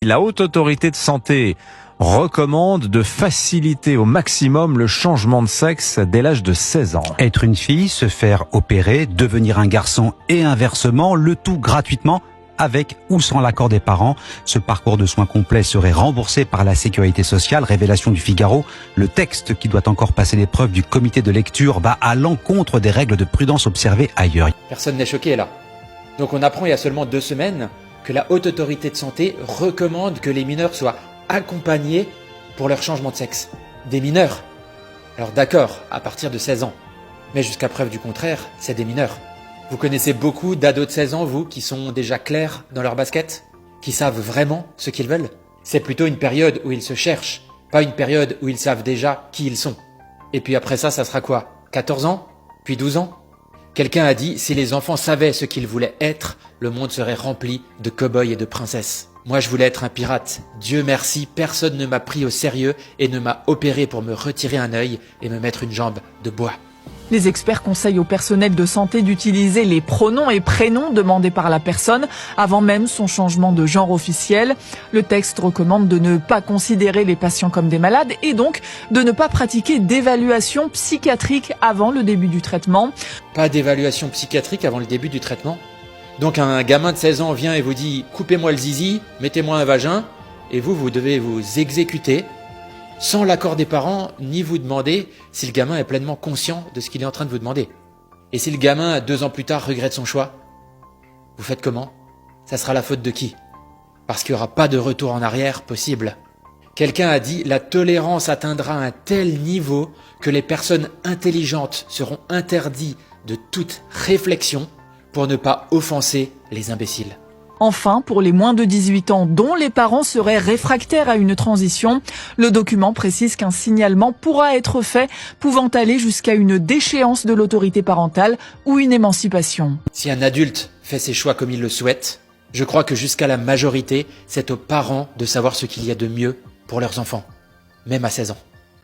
La Haute Autorité de Santé recommande de faciliter au maximum le changement de sexe dès l'âge de 16 ans. Être une fille, se faire opérer, devenir un garçon et inversement, le tout gratuitement, avec ou sans l'accord des parents. Ce parcours de soins complet serait remboursé par la Sécurité sociale. Révélation du Figaro. Le texte, qui doit encore passer l'épreuve du comité de lecture, va à l'encontre des règles de prudence observées ailleurs. Personne n'est choqué là. Donc on apprend il y a seulement 2 semaines que la Haute Autorité de Santé recommande que les mineurs soient accompagnés pour leur changement de sexe. Des mineurs. Alors d'accord, à partir de 16 ans. Mais jusqu'à preuve du contraire, c'est des mineurs. Vous connaissez beaucoup d'ados de 16 ans, vous, qui sont déjà clairs dans leur basket? Qui savent vraiment ce qu'ils veulent? C'est plutôt une période où ils se cherchent, pas une période où ils savent déjà qui ils sont. Et puis après ça sera quoi? 14 ans? Puis 12 ans? Quelqu'un a dit, si les enfants savaient ce qu'ils voulaient être, le monde serait rempli de cow-boys et de princesses. Moi, je voulais être un pirate. Dieu merci, personne ne m'a pris au sérieux et ne m'a opéré pour me retirer un œil et me mettre une jambe de bois. Les experts conseillent au personnel de santé d'utiliser les pronoms et prénoms demandés par la personne avant même son changement de genre officiel. Le texte recommande de ne pas considérer les patients comme des malades et donc de ne pas pratiquer d'évaluation psychiatrique avant le début du traitement. Pas d'évaluation psychiatrique avant le début du traitement? Donc un gamin de 16 ans vient et vous dit « Coupez-moi le zizi, mettez-moi un vagin » et vous devez vous exécuter sans l'accord des parents, ni vous demander si le gamin est pleinement conscient de ce qu'il est en train de vous demander. Et si le gamin, 2 ans plus tard, regrette son choix, vous faites comment? Ça sera la faute de qui? Parce qu'il n'y aura pas de retour en arrière possible. Quelqu'un a dit « La tolérance atteindra un tel niveau que les personnes intelligentes seront interdites de toute réflexion pour ne pas offenser les imbéciles. » Enfin, pour les moins de 18 ans dont les parents seraient réfractaires à une transition, le document précise qu'un signalement pourra être fait, pouvant aller jusqu'à une déchéance de l'autorité parentale ou une émancipation. Si un adulte fait ses choix comme il le souhaite, je crois que jusqu'à la majorité, c'est aux parents de savoir ce qu'il y a de mieux pour leurs enfants, même à 16 ans.